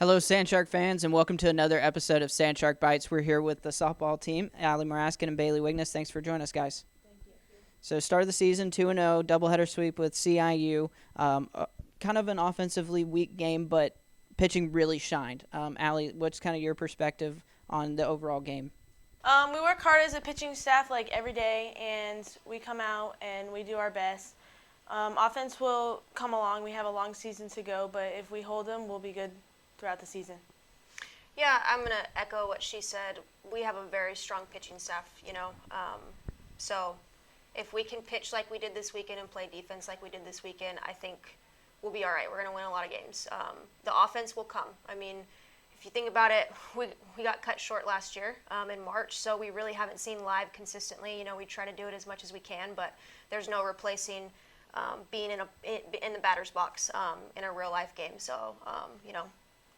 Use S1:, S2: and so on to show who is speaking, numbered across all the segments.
S1: Hello, Sandshark fans, and welcome to another episode of Sandshark Bites. We're here with the softball team, Ally Muraskin and Bailey Wigness. Thanks for joining us, guys. Thank you. So, start of the season, 2-0, doubleheader sweep with CIU. Kind of an offensively weak game, but pitching really shined. Ally, what's kind of your perspective on the overall game?
S2: We work hard as a pitching staff like every day, and we come out and we do our best. Offense will come along. We have a long season to go, but if we hold them, we'll be good throughout the season.
S3: Yeah, I'm going to echo what she said. We have a very strong pitching staff, so if we can pitch like we did this weekend and play defense like we did this weekend, I think we'll be all right. We're going to win a lot of games. The offense will come. I mean, if you think about it, we got cut short last year in March, so we really haven't seen live consistently. We try to do it as much as we can, but there's no replacing being in the batter's box in a real life game. So,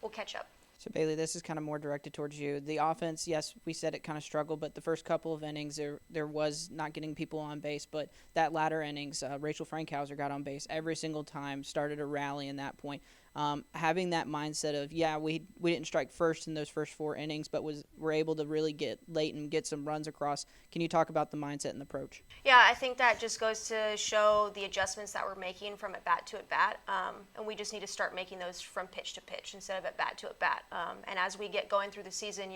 S3: we'll catch up.
S1: So, Bailey, this is kind of more directed towards you. The offense, yes, we said it kind of struggled, but the first couple of innings, there was not getting people on base. But that latter innings, Rachel Frankhauser got on base every single time, started a rally in that point. Having that mindset of, we didn't strike first in those first four innings, but were able to really get late and get some runs across. Can you talk about the mindset and the approach?
S3: Yeah, I think that just goes to show the adjustments that we're making from at bat to at bat, and we just need to start making those from pitch to pitch instead of at bat to at bat. And as we get going through the season,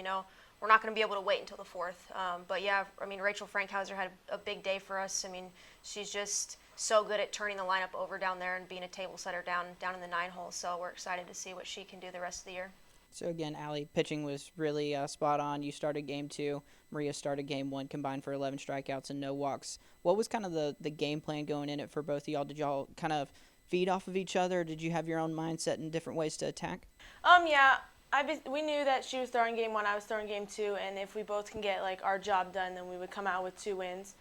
S3: we're not going to be able to wait until the fourth. But yeah, I mean, Rachel Frankhauser had a big day for us. I mean, she's just so good at turning the lineup over down there and being a table setter down in the 9-hole. So we're excited to see what she can do the rest of the year.
S1: So again, Ally, pitching was really spot on. You started game 2. Maria started game 1, combined for 11 strikeouts and no walks. What was kind of the game plan going in it for both of y'all? Did y'all kind of feed off of each other? Did you have your own mindset and different ways to attack?
S2: Yeah. We knew that she was throwing game 1, I was throwing game 2, and if we both can get our job done, then we would come out with 2 wins.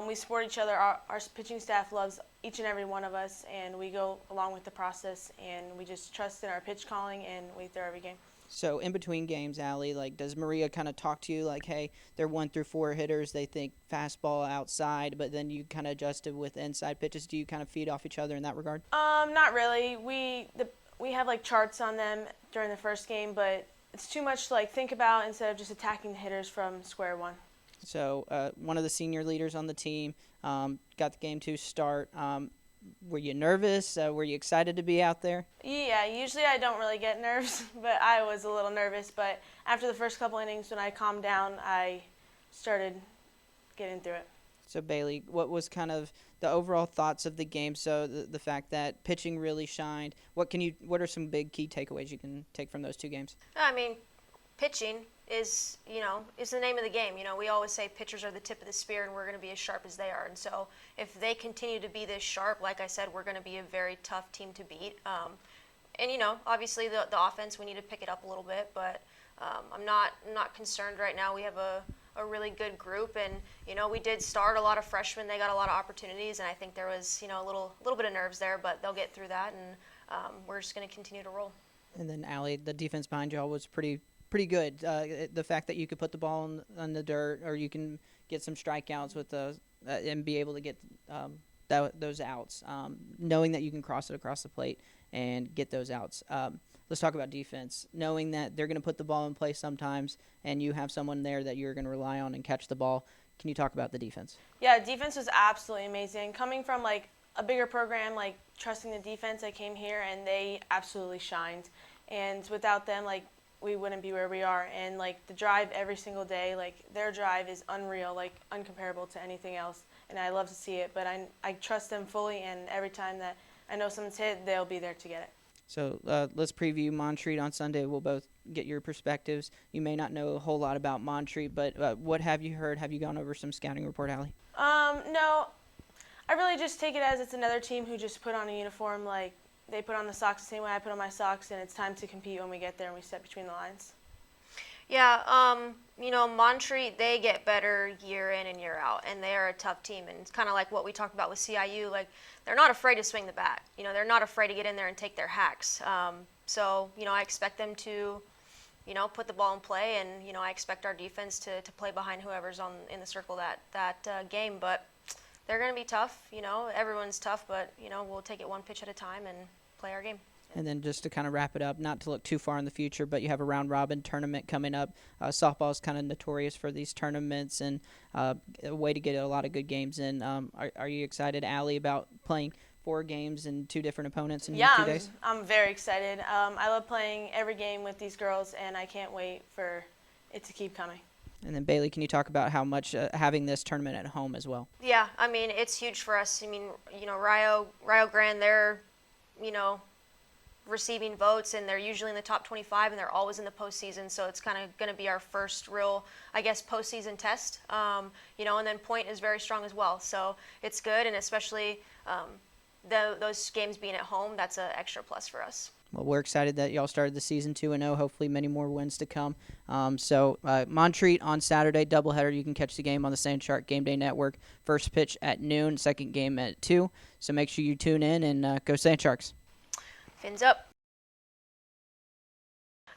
S2: We support each other. Our pitching staff loves each and every one of us, and we go along with the process, and we just trust in our pitch calling, and we throw every game.
S1: So in between games, Ally, does Maria kind of talk to you hey, they're 1 through 4 hitters, they think fastball outside, but then you kind of adjusted with inside pitches? Do you kind of feed off each other in that regard?
S2: Not really. We have charts on them during the first game, but it's too much to think about instead of just attacking the hitters from square one.
S1: So one of the senior leaders on the team got the game 2 start. Were you nervous? Were you excited to be out there?
S2: Yeah, usually I don't really get nerves, but I was a little nervous. But after the first couple innings, when I calmed down, I started getting through it.
S1: So, Bailey, what was kind of the overall thoughts of the game? So the fact that pitching really shined. What are some big key takeaways you can take from those 2 games?
S3: I mean, pitching is the name of the game. We always say pitchers are the tip of the spear, and we're going to be as sharp as they are. And so if they continue to be this sharp, like I said, we're going to be a very tough team to beat. And obviously the offense, we need to pick it up a little bit, but I'm not concerned right now. We have a really good group, and we did start a lot of freshmen. They got a lot of opportunities, and I think there was a little bit of nerves there, but they'll get through that, and we're just going to continue to roll.
S1: And then, Ally, the defense behind y'all was pretty good. The fact that you could put the ball on the dirt, or you can get some strikeouts with and be able to get those outs, knowing that you can cross it across the plate and get those outs. Let's talk about defense. Knowing that they're going to put the ball in play sometimes, and you have someone there that you're going to rely on and catch the ball. Can you talk about the defense?
S2: Yeah, defense was absolutely amazing. Coming from a bigger program, trusting the defense, I came here and they absolutely shined. And without them, we wouldn't be where we are. And the drive every single day, their drive is unreal, uncomparable to anything else. And I love to see it, but I trust them fully, and every time that I know someone's hit, they'll be there to get it.
S1: So let's preview Montreat on Sunday. We'll both get your perspectives. You may not know a whole lot about Montreat, but what have you heard? Have you gone over some scouting report, Ally?
S2: No. I really just take it as it's another team who just put on a uniform. They put on the socks the same way I put on my socks, and it's time to compete when we get there and we step between the lines.
S3: Yeah, Montreat, they get better year in and year out, and they are a tough team. And it's kind of like what we talked about with CIU. They're not afraid to swing the bat. They're not afraid to get in there and take their hacks. So, I expect them to, put the ball in play, and, I expect our defense to play behind whoever's in the circle that game. But they're going to be tough. Everyone's tough, but, we'll take it one pitch at a time and play our game.
S1: And then just to kind of wrap it up, not to look too far in the future, but you have a round robin tournament coming up. Softball is kind of notorious for these tournaments and a way to get a lot of good games in. Are you excited, Ally, about playing 4 games and 2 different opponents in 2 days?
S2: I'm very excited. I love playing every game with these girls, and I can't wait for it to keep coming.
S1: And then, Bailey, can you talk about how much having this tournament at home as well?
S3: Yeah, I mean, it's huge for us. I mean, Rio Grande, they're, receiving votes, and they're usually in the top 25, and they're always in the postseason. So it's kind of going to be our first real, I guess, postseason test. And then Point is very strong as well. So it's good, and especially those games being at home, that's an extra plus for us.
S1: Well, we're excited that y'all started the season 2-0. Hopefully many more wins to come. Montreat on Saturday, doubleheader. You can catch the game on the Sand Shark Game Day Network. First pitch at noon, second game at 2. So make sure you tune in and go Sand Sharks.
S3: Fins up.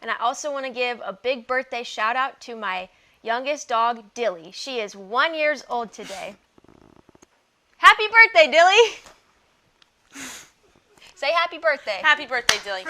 S3: And I also want to give a big birthday shout out to my youngest dog, Dilly. She is 1 year old today. Happy birthday, Dilly! Say happy birthday.
S2: Happy birthday, Dilly.